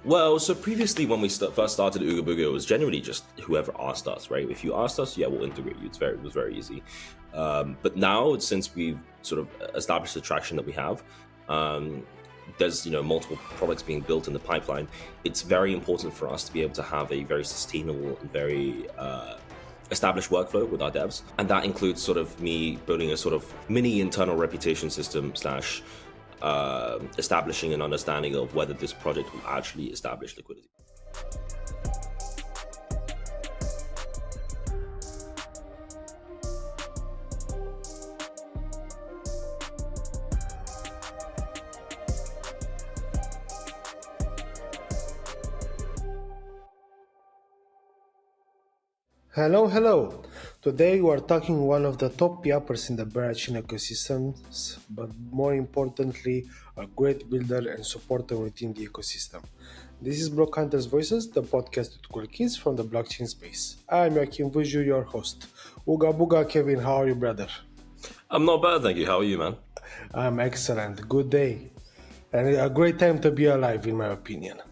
Well, so previously when we first started Ooga Booga, it was generally just whoever asked us, right? If you asked us, yeah, we'll integrate you. It was very easy. But now, since we've sort of established the traction that we have, um, there's multiple products being built in the pipeline. It's very important for us to be able to have a very sustainable and very established workflow with our devs, and that includes sort of me building a sort of mini internal reputation system slash establishing an understanding of whether this project will actually establish liquidity. Hello, hello. Today we are talking one of the top yappers in the Berachain ecosystems, but more importantly, a great builder and supporter within the ecosystem. This is BlockHunters Voices, the podcast with cool kids from the blockchain space. I'm Joachim Vuju, your host. Ooga Booga, Kevin, how are you, brother? I'm not bad, thank you. How are you, man? I'm excellent. Good day. And a great time to be alive, in my opinion.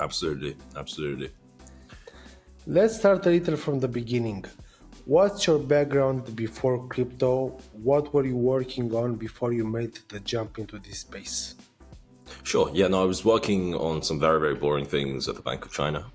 Absolutely. Let's start a little from the beginning. What's your background before crypto? What were you working on before you made the jump into this space? Sure. Yeah, no, I was working on some very, very boring things at the Bank of China.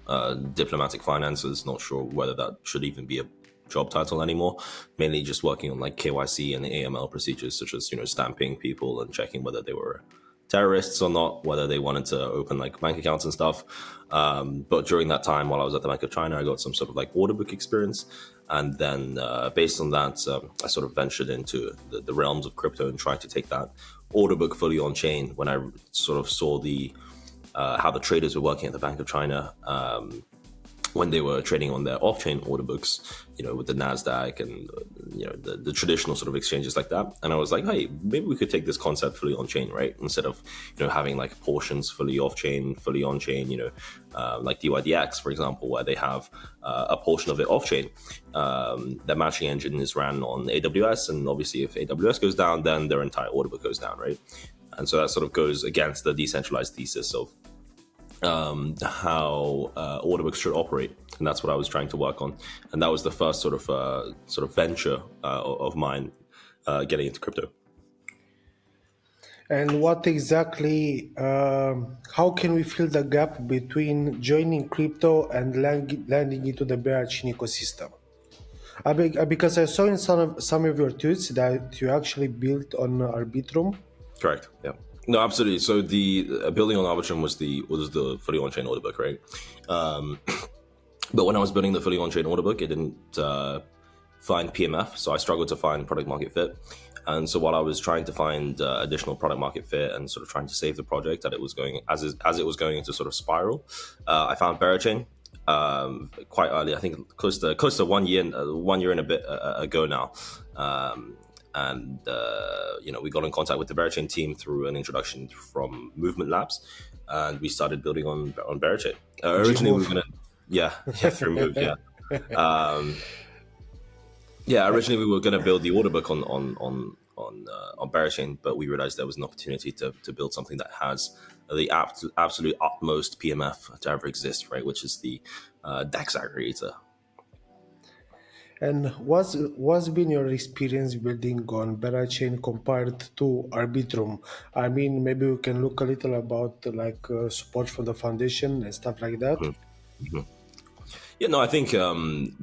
Diplomatic finances, not sure whether that should even be a job title anymore. Mainly just working on like KYC and AML procedures, such as, stamping people and checking whether they were terrorists or not, whether they wanted to open like bank accounts and stuff. But during that time, while I was at the Bank of China, I got some sort of like order book experience. And then based on that, I sort of ventured into the realms of crypto and tried to take that order book fully on chain when I sort of saw the how the traders were working at the Bank of China when they were trading on their off-chain order books, with the Nasdaq and the traditional sort of exchanges like that. And I was like, hey, maybe we could take this concept fully on chain, right? Instead of having like portions fully off-chain, fully on-chain, like DYDX, for example, where they have a portion of it off-chain. Their matching engine is ran on AWS, and obviously if AWS goes down, then their entire order book goes down, right? And so that sort of goes against the decentralized thesis of how order books should operate, and that's what I was trying to work on. And that was the first sort of venture of mine getting into crypto. And what exactly, how can we fill the gap between joining crypto and landing into the Berachain ecosystem? Because I saw in some of your tweets that you actually built on Arbitrum. Correct. Yeah. No, absolutely. So the building on Arbitrum was the fully on-chain order book, right? But when I was building the fully on-chain order book, it didn't find PMF, so I struggled to find product market fit. And so while I was trying to find additional product market fit and sort of trying to save the project that it was going as it was going into sort of spiral, I found Berachain quite early. I think close to 1 year, 1 year and a bit ago now. And we got in contact with the Berachain team through an introduction from Movement Labs, and we started building on Berachain. Originally, we were gonna, through Move, yeah. Originally we were gonna build the order book on Berachain, but we realized there was an opportunity to build something that has the absolute utmost PMF to ever exist, right? Which is the DEX aggregator. And what's been your experience building on Berachain compared to Arbitrum? I mean, maybe we can look a little about like support for the foundation and stuff like that. Mm-hmm. Yeah, no, I think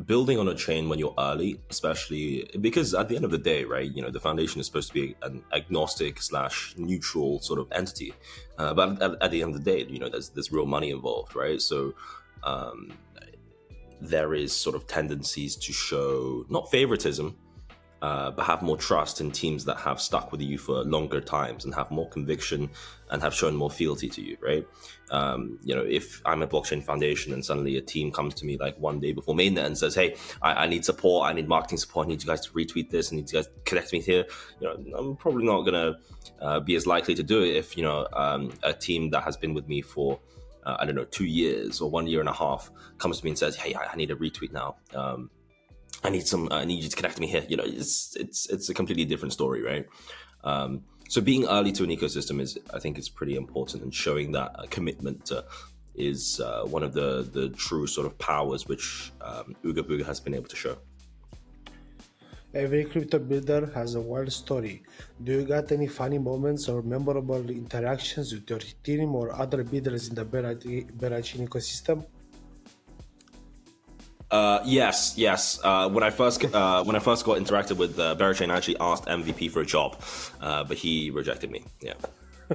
building on a chain when you're early, especially because at the end of the day, right, the foundation is supposed to be an agnostic / neutral sort of entity. But at the end of the day, there's real money involved, right? So there is sort of tendencies to show not favoritism, but have more trust in teams that have stuck with you for longer times and have more conviction and have shown more fealty to you, right? If I'm a blockchain foundation and suddenly a team comes to me like one day before mainnet and says, hey, I need support, I need marketing support, I need you guys to retweet this, I need you guys to connect me here, I'm probably not going to be as likely to do it if, a team that has been with me for 2 years or 1 year and a half comes to me and says, hey, I need a retweet now. I need you to connect me here. It's a completely different story, right? So being early to an ecosystem I think is pretty important, and showing that commitment to, is one of the true sort of powers which Ooga Booga has been able to show. Every crypto builder has a wild story. Do you got any funny moments or memorable interactions with your team or other builders in the Berachain ecosystem? Yes. When I first got interacted with Berachain, I actually asked MVP for a job, but he rejected me. Yeah,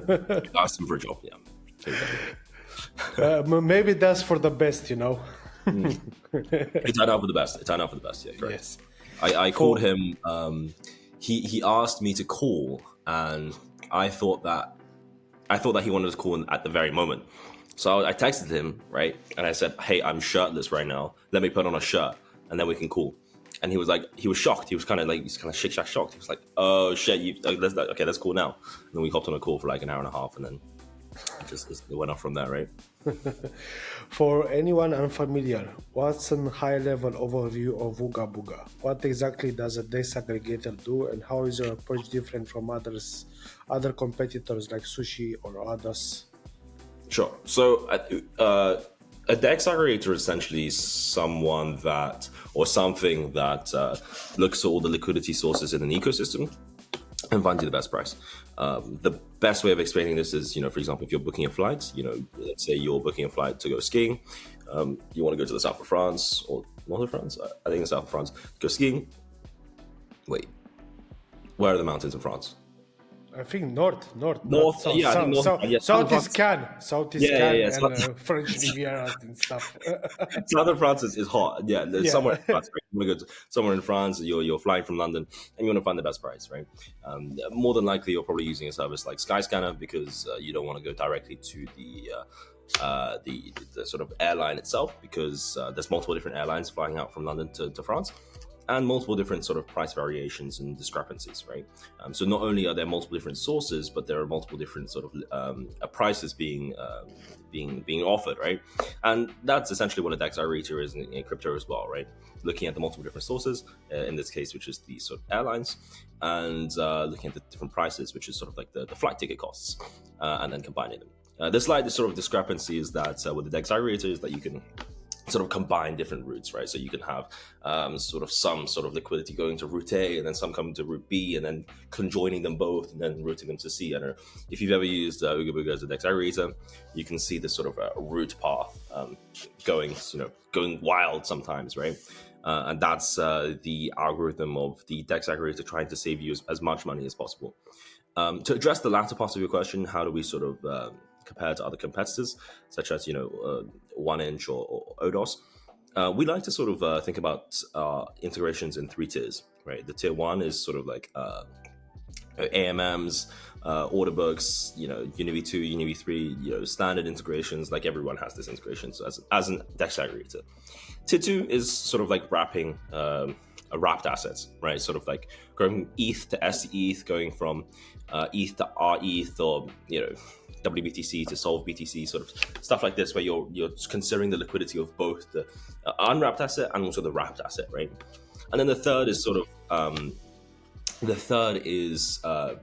I asked him for a job. Yeah, he rejected me. Maybe that's for the best, you know. It turned out for the best. Yeah, correct. Yes. I called him. He asked me to call, and I thought that he wanted to call at the very moment. So I texted him, right, and I said, "Hey, I'm shirtless right now. Let me put on a shirt, and then we can call." And he was shocked. He was kind of shake shack shocked. He was like, "Oh shit, let's call now." And then we hopped on a call for like an hour and a half, and then it went off from there, right? For anyone unfamiliar, what's a high-level overview of Ooga Booga? What exactly does a DEX aggregator do, and how is your approach different from other competitors like Sushi or others? Sure. So a DEX aggregator is essentially someone that or something that looks at all the liquidity sources in an ecosystem and finds you the best price. The best way of explaining this is, for example, if you're booking a flight, let's say you're booking a flight to go skiing, you want to go to the south of France or north of France, I think the south of France, go skiing. Wait, where are the mountains in France? I think north, North, yeah, I think north. Yeah, south is Cannes, and French Riviera and stuff. Southern France is hot. Yeah, Yeah. somewhere in France. Right? You want to go to somewhere in France. You're flying from London, and you want to find the best price, right? More than likely, you're probably using a service like Skyscanner because you don't want to go directly to the sort of airline itself because there's multiple different airlines flying out from London to France. And multiple different sort of price variations and discrepancies, right? So not only are there multiple different sources, but there are multiple different sort of prices being offered, right? And that's essentially what a DEX aggregator is in crypto as well, right? Looking at the multiple different sources, in this case, which is the sort of airlines, and looking at the different prices, which is sort of like the flight ticket costs, and then combining them. The slight sort of discrepancy is that with the DEX aggregator is that you can sort of combine different routes, right? So you can have some sort of liquidity going to route A and then some coming to route B and then conjoining them both and then routing them to C. I don't know if you've ever used Ooga Booga as a DEX aggregator, you can see this sort of route path going wild sometimes, right? And that's the algorithm of the DEX aggregator trying to save you as much money as possible. To address the latter part of your question, how do we sort of compared to other competitors, such as 1inch or ODOS, we like to sort of think about integrations in 3 tiers, right? The tier 1 is sort of like AMMs, order books, UniV2, UniV3, standard integrations. Like everyone has this integration, so as an DEX aggregator. Tier 2 is sort of like wrapping wrapped assets, right? Sort of like going ETH to SETH, going from ETH to RETH, or WBTC to Solve BTC, sort of stuff like this, where you're considering the liquidity of both the unwrapped asset and also the wrapped asset, right? And then the third is sort of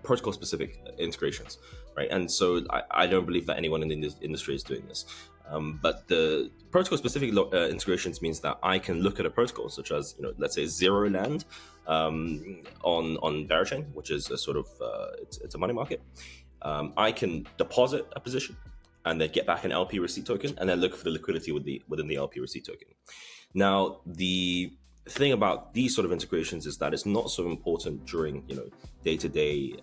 protocol specific integrations, right? And so I don't believe that anyone in the industry is doing this. But the protocol specific integrations means that I can look at a protocol such as, let's say Zero Land on Berachain, which is a sort of it's a money market. I can deposit a position and then get back an LP receipt token and then look for the liquidity within the LP receipt token. Now, the thing about these sort of integrations is that it's not so important during day-to-day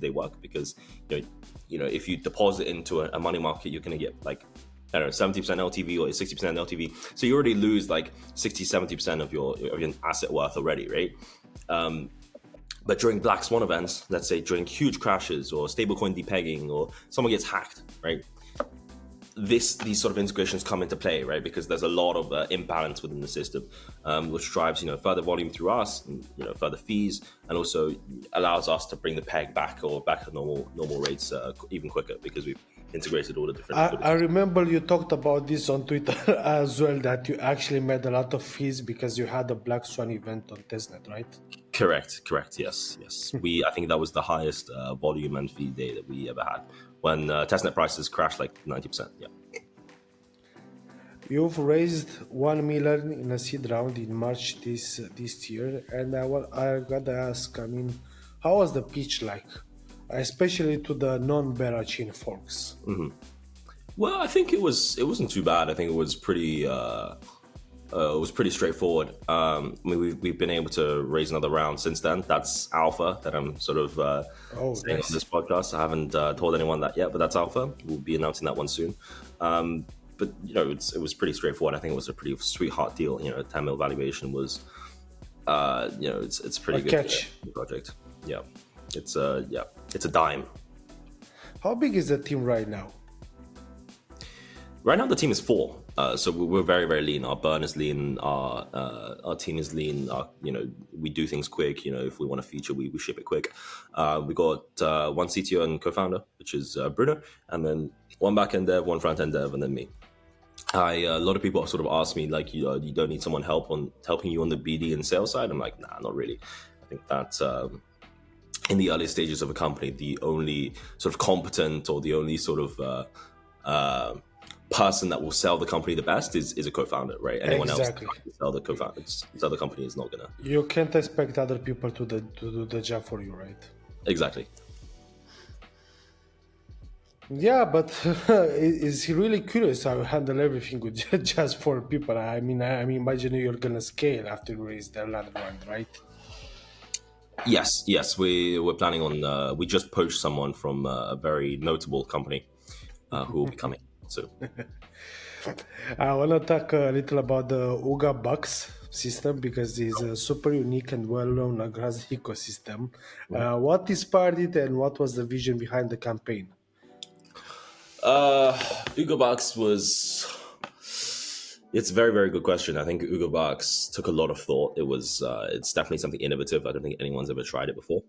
work, because if you deposit into a money market, you're going to get like 70% LTV or 60% LTV, so you already lose like 60-70% of your asset worth already, right? But during black swan events, let's say during huge crashes or stablecoin depegging or someone gets hacked, right? These sort of integrations come into play, right? Because there's a lot of imbalance within the system, which drives further volume through us, and, further fees, and also allows us to bring the peg back to normal rates even quicker because we've integrated all the different. I remember you talked about this on Twitter as well, that you actually made a lot of fees because you had a black swan event on testnet, right? Correct. Yes. I think that was the highest volume and fee day that we ever had when testnet prices crashed like 90%. Yeah. You've raised 1 million in a seed round in March this year, and I gotta ask. I mean, how was the pitch like, especially to the non-Berachain folks? Well, I think it wasn't too bad. I think it was pretty straightforward. I mean, we've been able to raise another round since then. That's alpha that I'm sort of Oh, saying on nice. this podcast. I haven't told anyone that yet, but that's alpha. We'll be announcing that one soon. But it was pretty straightforward. I think it was a pretty sweetheart deal. 10 mil valuation was, it's A pretty good for catch. the project. Yeah, it's a dime. How big is the team right now? Right now, the team is four, so we're very, very lean. Our burn is lean. Our team is lean. We do things quick. If we want a feature, we ship it quick. We got one CTO and co-founder, which is Bruno, and then one back-end dev, one front-end dev, and then me. A lot of people sort of ask me like, you don't need someone helping you on the BD and sales side. I'm like, nah, not really. I think that in the early stages of a company, the only sort of competent or the only sort of person that will sell the company the best is a co-founder, right? Anyone else Exactly. trying to sell the company is not gonna. You can't expect other people to do the job for you, right? Exactly. Yeah, but it's really curious how you handle everything with just four people. I mean, I'm imagining you're gonna scale after you raise the another round, right? Yes, we're planning on. We just poached someone from a very notable company who will be coming soon. I want to talk a little about the Ooga Box system because it's super unique and well known across the ecosystem. What inspired it and what was the vision behind the campaign? Uh, Ooga Box was. It's a very, very good question. I think Ooga Box took a lot of thought. It's definitely something innovative. I don't think anyone's ever tried it before.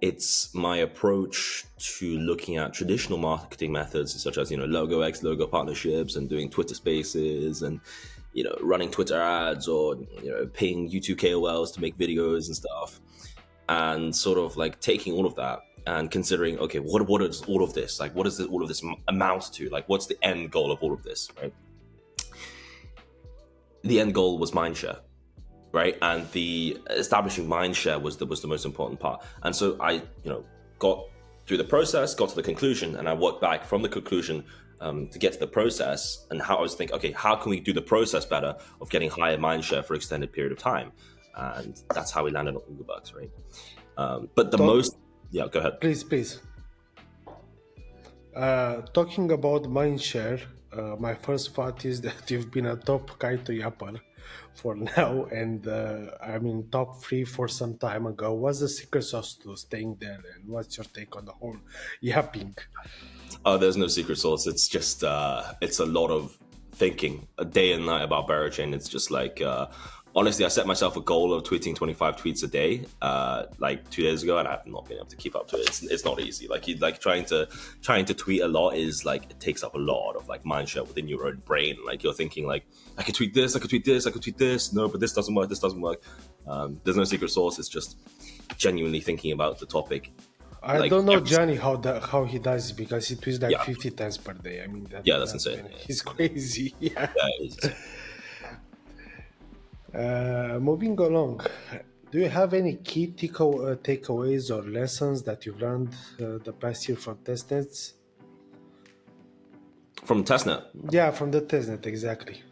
It's my approach to looking at traditional marketing methods such as logo X logo partnerships and doing Twitter spaces and running Twitter ads or paying YouTube KOLs to make videos and stuff, and sort of like taking all of that and considering, okay, what is all of this, like what does all of this amount to, like what's the end goal of all of this, right? The end goal was Mindshare, right? And the establishing Mindshare was the most important part. And so I, got through the process, got to the conclusion, and I worked back from the conclusion to get to the process and how I was thinking, okay, how can we do the process better of getting higher Mindshare for extended period of time? And that's how we landed on Ooga Bucks, right? But the Talk, most, yeah, go ahead. please. Talking about Mindshare, my first thought is that you've been a top Kaito yapper for now, and I mean top three for some time ago. What's the secret sauce to staying there, and what's your take on the whole yapping? There's no secret sauce. It's just it's a lot of thinking, a day and night about Berachain. It's just like honestly, I set myself a goal of tweeting 25 tweets a day, like 2 days ago, and I have not been able to keep up to it. It's not easy. Like trying to tweet a lot is like it takes up a lot of like mindshare within your own brain. Like you're thinking like I could tweet this, I could tweet this, I could tweet this. No, but this doesn't work. This doesn't work. There's no secret sauce. It's just genuinely thinking about the topic. I Like don't know every, Johnny how he does it because he tweets like yeah, 50 times per day. I mean yeah, that's insane. man, he's crazy. Yeah. Yeah, it's, Moving along, do you have any key takeaways or lessons that you've learned the past year from testnets? from testnet. Yeah, from the testnet, exactly.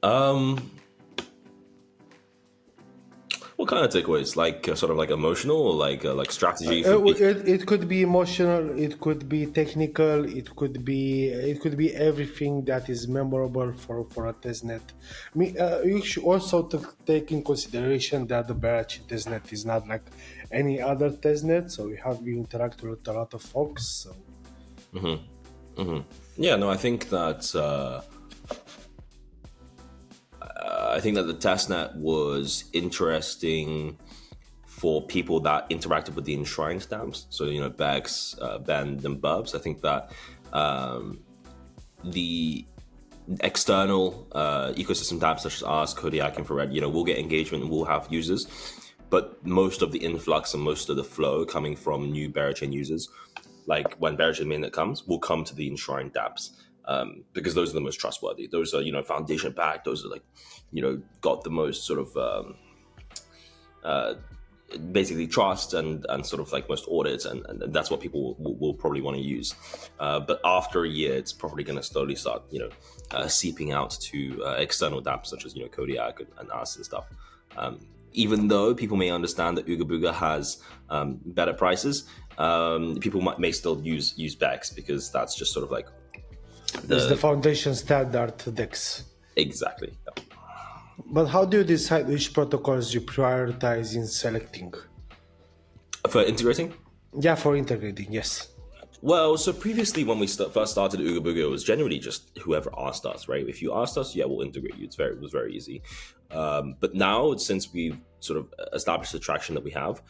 Um, what kind of takeaways? Like sort of like emotional or like strategy for people? It could be emotional, it could be technical, it could be everything that is memorable for a testnet. You should also take in consideration that the Berachain testnet is not like any other testnet, so you interact with a lot of folks. So Yeah, no, I think that the testnet was interesting for people that interacted with the enshrined stamps. So Bex, Bend, and Bubs. I think that the external ecosystem tabs such as ours, Kodiak, Infrared, we'll get engagement and we'll have users, but most of the influx and most of the flow coming from new Berachain users, like when Berachain mainnet comes, will come to the enshrined dApps. because those are the most trustworthy. Those are, foundation backed. Those are like, got the most sort of basically trust and sort of like most audits, and that's what people will probably want to use. But after a year, it's probably going to slowly start, seeping out to external dApps such as, Kodiak and us and stuff. Even though people may understand that Ooga Booga has better prices, people may still use Bex because that's just sort of like It's the foundation standard DEX. exactly. But how do you decide which protocols you prioritize in selecting? For integrating. Yeah, for integrating, yes. Well, so previously when we first started Ooga Booga, it was generally just whoever asked us, right? If you asked us, yeah, we'll integrate you. It was very easy. But now, since we've sort of established the traction that we have,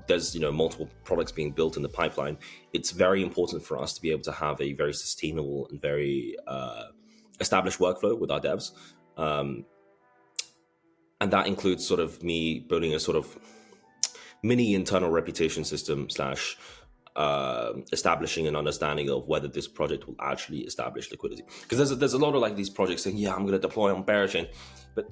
there's multiple products being built in the pipeline. It's very important for us to be able to have a very sustainable and very established workflow with our devs, and that includes sort of me building a sort of mini internal reputation system slash establishing an understanding of whether this project will actually establish liquidity. Because there's a lot of like these projects saying, yeah, I'm going to deploy on Berachain, but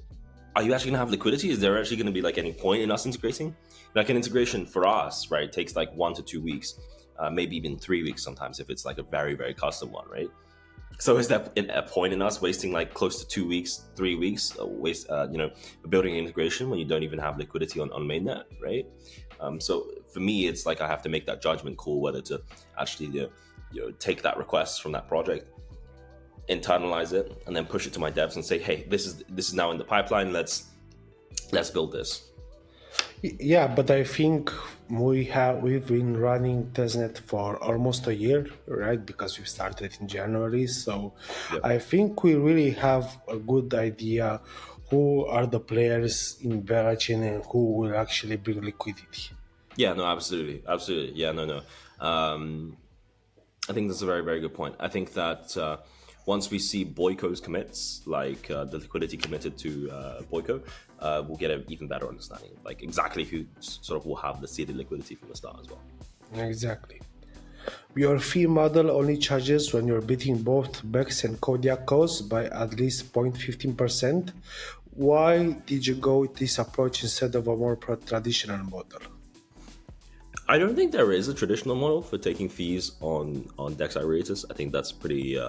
are you actually going to have liquidity? Is there actually going to be like any point in us integrating? Like an integration for us, right, takes like 1 to 2 weeks, maybe even 3 weeks sometimes if it's like a very, very custom one, right? So is that a point in us wasting like close to 2 weeks, 3 weeks, building integration when you don't even have liquidity on mainnet, right? So for me, it's like I have to make that judgment call whether to actually take that request from that project, internalize it, and then push it to my devs and say, hey, this is now in the pipeline. Let's build this. Yeah, but I think we've been running testnet for almost a year, right? Because we started in January. So Yep. I think we really have a good idea who are the players in Berachain and who will actually bring liquidity. Yeah, no, absolutely. Yeah, no. I think that's a very, very good point. I think that once we see Boyko's commits, like the liquidity committed to Boyko, we'll get an even better understanding of like exactly who sort of will have the seeded liquidity from the start as well. Exactly. Your fee model only charges when you're beating both Bex and Kodiak costs by at least 0.15%. Why did you go with this approach instead of a more traditional model? I don't think there is a traditional model for taking fees on DEX aggregators. I think that's pretty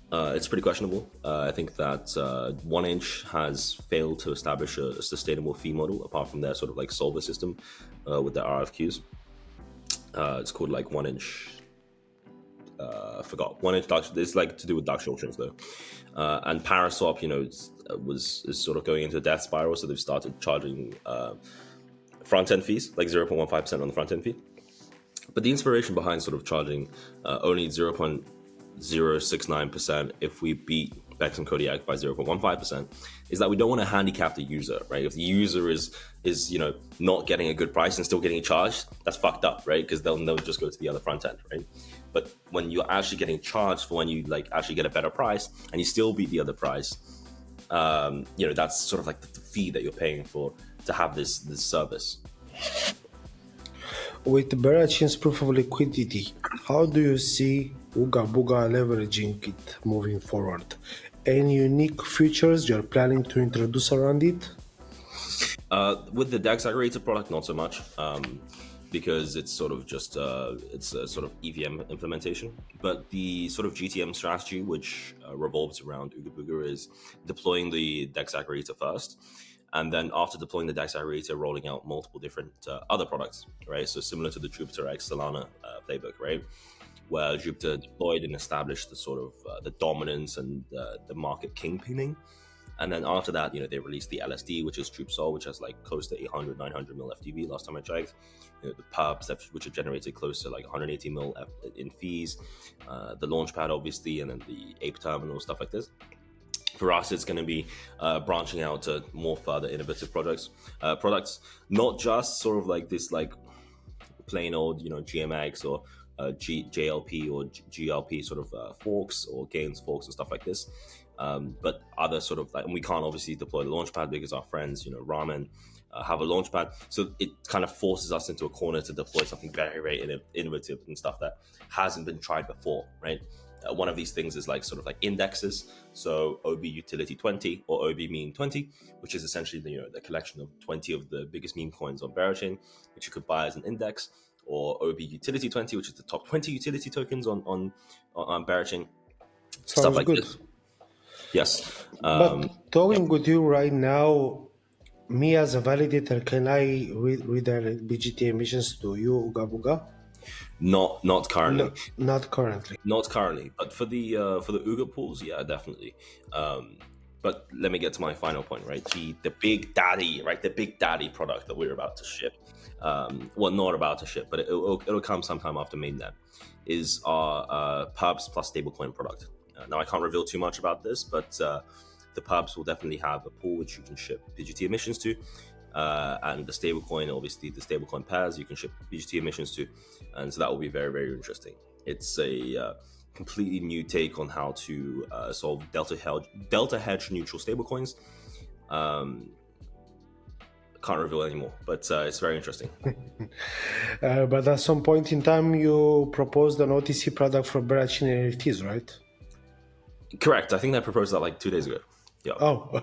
it's pretty questionable. I think that 1inch has failed to establish a sustainable fee model apart from their sort of like solver system with their RFQs. It's called like 1inch. Forgot 1inch dark. It's like to do with dark short though. And Paraswap, is sort of going into a death spiral. So they've started charging front end fees, like 0.15% on the front end fee. But the inspiration behind sort of charging only 0.069% if we beat Bex and Kodiak by 0.15% is that we don't want to handicap the user, right? If the user is not getting a good price and still getting charged, that's fucked up, right? Because they'll just go to the other front end, right? But when you're actually getting charged for when you like actually get a better price and you still beat the other price, that's sort of like the fee that you're paying for to have this service. With Berachain's proof of liquidity, how do you see Ooga Booga leveraging it moving forward? Any unique features you're planning to introduce around it? With the DEX aggregator product, not so much, because it's sort of just it's a sort of EVM implementation. But the sort of GTM strategy, which revolves around Ooga Booga, is deploying the DEX aggregator first, and then after deploying the DEX aggregator, rolling out multiple different other products, right? So similar to the Jupiter X Solana playbook, right? Where Jupiter deployed and established the sort of the dominance and the market kingpinning. And then after that, they released the LSD, which is Troop Sol, which has like close to 800, 900 mil FTV last time I checked. The pubs, which have generated close to like 180 mil in fees. The Launchpad, obviously, and then the Ape Terminal, stuff like this. For us, it's going to be branching out to more further innovative products, not just sort of like this like plain old, GMX or JLP or GLP sort of forks or gains forks and stuff like this. But other sort of like, and we can't obviously deploy the Launchpad because our friends, Ramen, have a launch pad. So it kind of forces us into a corner to deploy something very, very innovative and stuff that hasn't been tried before, right? One of these things is like sort of like indexes. So OB utility 20 or OB meme 20, which is essentially the collection of 20 of the biggest meme coins on Berachain, which you could buy as an index, or OB utility 20, which is the top 20 utility tokens on Berachain, stuff Sounds like good. this. Yes. But Yeah. talking with you right now, me as a validator, can I redirect BGT emissions to you, Ooga Booga? Not currently. No, not currently. Not currently, but for the Ooga pools, yeah, definitely. Um, but let me get to my final point, right? The big daddy, right? The big daddy product that we're about to ship. Well, not about to ship, but it'll come sometime after mainnet. Is our pubs plus stablecoin product. Now I can't reveal too much about this, but the pubs will definitely have a pool which you can ship BGT emissions to. And the stablecoin, obviously, the stablecoin pairs you can ship BGT emissions to, and so that will be very, very interesting. It's a completely new take on how to solve delta hedge neutral stablecoins. Can't reveal anymore, but it's very interesting. But at some point in time, you proposed an OTC product for Berachain NFTs, right? Correct. I think I proposed that like 2 days ago. Yeah. Oh,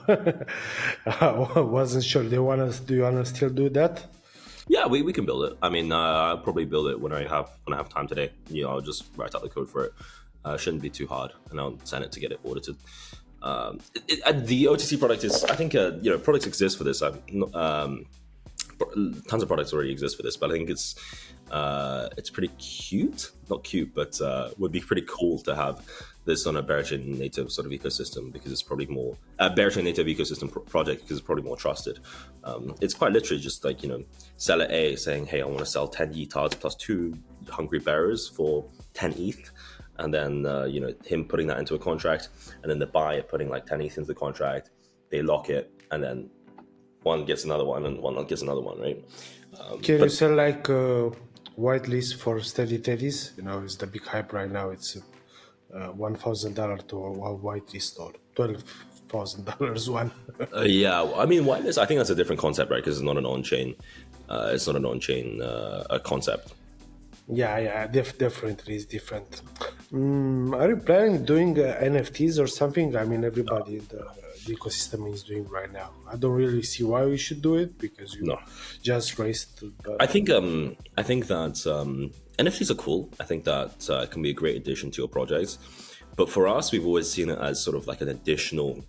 I wasn't sure. Do you wanna still do that? Yeah, we can build it. I mean, I'll probably build it when I have time today. I'll just write out the code for it. Shouldn't be too hard, and I'll send it to get it audited. The OTC product is, I think, products exist for this. Tons of products already exist for this, but I think it's pretty cute. Not cute, but would be pretty cool to have this on a Berachain native sort of ecosystem, because it's probably more a Berachain native ecosystem project, because it's probably more trusted. It's quite literally just like seller A saying, "Hey, I want to sell 10 ETARs plus 2 hungry bearers for 10 ETH." And then him putting that into a contract, and then the buyer putting like 10 ETH into the contract. They lock it, and then one gets another one, and one gets another one, right? Can you sell like whitelist for steady teddies? It's the big hype right now. It's $1,000 to a whitelist, or $12,000 one. Yeah, I mean, whitelist. I think that's a different concept, right? Because it's not an on-chain. It's not an on-chain concept. Yeah, definitely is different. Are you planning doing NFTs or something? I mean, everybody in the ecosystem is doing right now. I don't really see why we should do it, because you No, just raised. I think that NFTs are cool. I think that it can be a great addition to your projects. But for us, we've always seen it as sort of like an additional.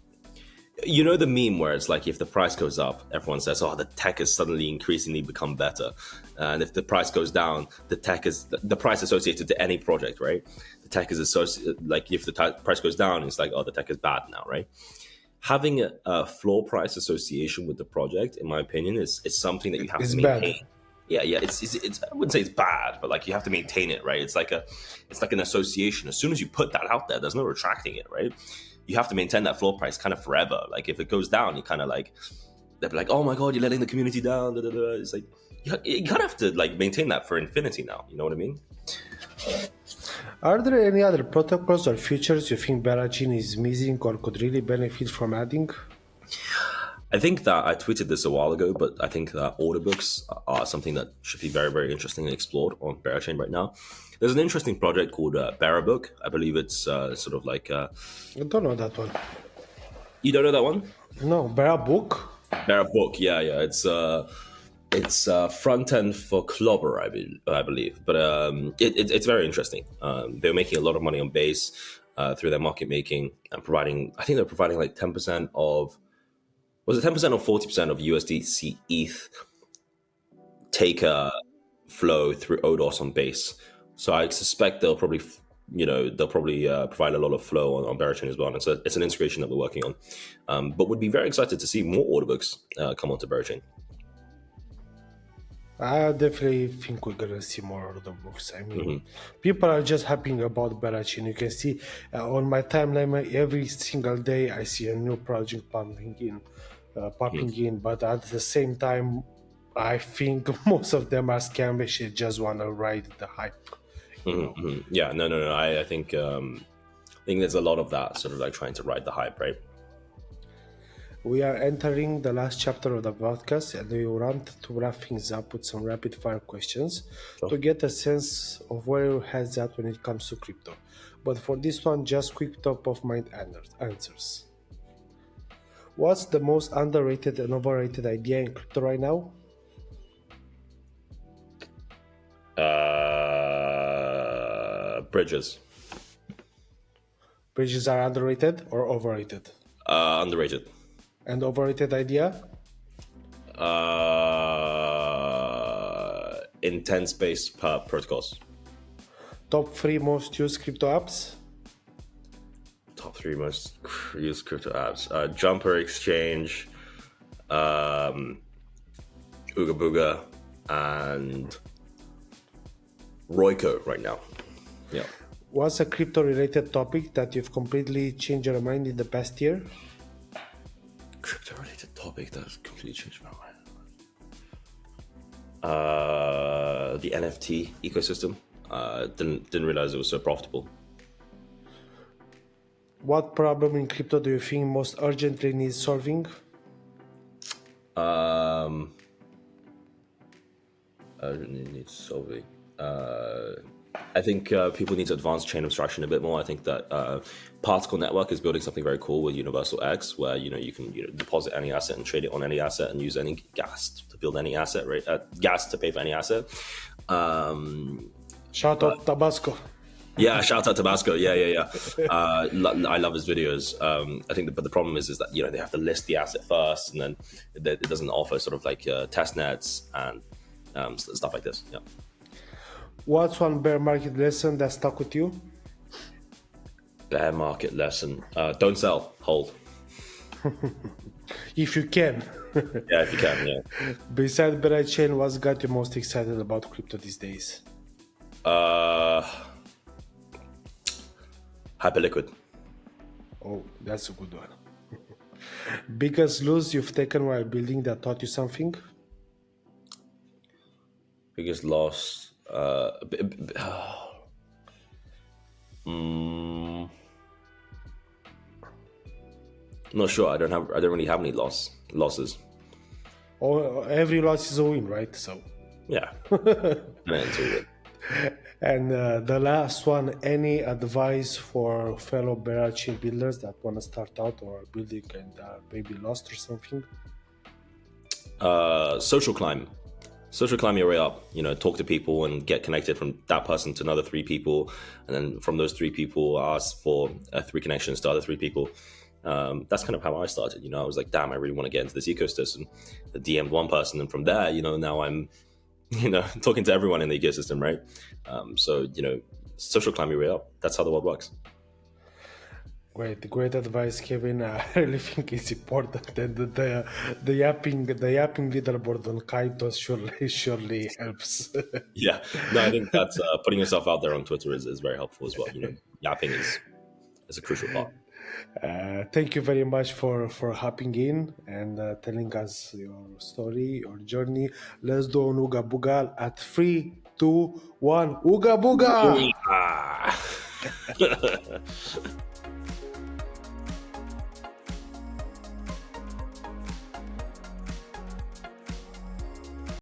The meme where it's like if the price goes up, everyone says, "Oh, the tech has suddenly increasingly become better," and if the price goes down, the price associated to any project, right? The tech is associated, like if the price goes down, it's like, "Oh, the tech is bad now," right? Having a floor price association with the project, in my opinion, is something that you have It's to bad. maintain. Yeah, it's I wouldn't say it's bad, but like you have to maintain it, right? It's like an association. As soon as you put that out there, there's no retracting it, right? You have to maintain that floor price kind of forever. Like if it goes down, you kind of like, they'll be like, "Oh my god, you're letting the community down." Da, da, da. It's like you kind of have to like maintain that for infinity now. You know what I mean? Are there any other protocols or features you think Berachain is missing or could really benefit from adding? I think that I tweeted this a while ago, but I think that order books are something that should be very, very interesting and explored on Berachain right now. There's an interesting project called Berabook. I believe it's sort of like I don't know that one. you don't know that one? No, Berabook? Berabook, yeah. It's front end for Clobber, I believe, but it's very interesting. They're making a lot of money on base through their market making and providing. I think they're providing like 10% of, was it 10% or 40% of USDC ETH take a flow through ODOS on base. So I suspect they'll probably provide a lot of flow on Berachain as well. And it's an integration that we're working on. But would be very excited to see more order books come onto Berachain. I definitely think we're gonna see more of the books. I mean, people are just happy about Berachain. You can see on my timeline every single day I see a new project popping in. But at the same time, I think most of them are scamish. They just wanna ride the hype. Yeah, no. I think there's a lot of that sort of like trying to ride the hype, right? We are entering the last chapter of the podcast, and we want to wrap things up with some rapid fire questions Sure. to get a sense of where your head's at when it comes to crypto. But for this one, just quick top of mind answers. What's the most underrated and overrated idea in crypto right now? Bridges. Bridges are underrated or overrated? Underrated. And overrated idea? Intense-based protocols. Top 3 most used crypto apps? Top 3 most used crypto apps. Jumper Exchange, Ooga Booga, and Royco right now. Yeah. What's a crypto related topic that you've completely changed your mind in the past year? Crypto related topic that's completely changed my mind. The NFT ecosystem. Didn't realize it was so profitable. What problem in crypto do you think most urgently needs solving? Urgently needs solving. I think people need to advance chain abstraction a bit more. I think that Particle Network is building something very cool with Universal X, where you can deposit any asset and trade it on any asset and use any gas to build any asset, right? Gas to pay for any asset. Shout out Tabasco. Yeah, shout out Tabasco. Yeah. I love his videos. I think, but the problem is that they have to list the asset first, and then it doesn't offer sort of like test nets and stuff like this. Yeah. What's one bear market lesson that stuck with you? Bear market lesson: don't sell, hold. If you can. Yeah, if you can. Yeah. Besides Berachain, what's got you most excited about crypto these days? Hyperliquid. Oh, that's a good one. Biggest loss you've taken while building that taught you something? Biggest loss. Not sure. I don't really have any losses. Oh, every loss is a win, right? So. Yeah. It's all good. And the last one, any advice for fellow Berachain builders that want to start out or are building and maybe lost or something? Social climb your way up. Talk to people and get connected from that person to another 3 people, and then from those 3 people ask for 3 connections to other 3 people. That's kind of how I started. I was like, damn, I really want to get into this ecosystem. I DM'd one person, and from there, now I'm talking to everyone in the ecosystem, right? So social climb your way up. That's how the world works. Great advice, Kevin. I really think it's important, and the yapping leaderboard on Kaitos surely helps. Yeah, no, I think that's putting yourself out there on Twitter is very helpful as well. Yapping is a crucial part. Thank you very much for hopping in and telling us your story, your journey. Let's do an Ooga Booga at 3, 2, 1. Ooga Booga!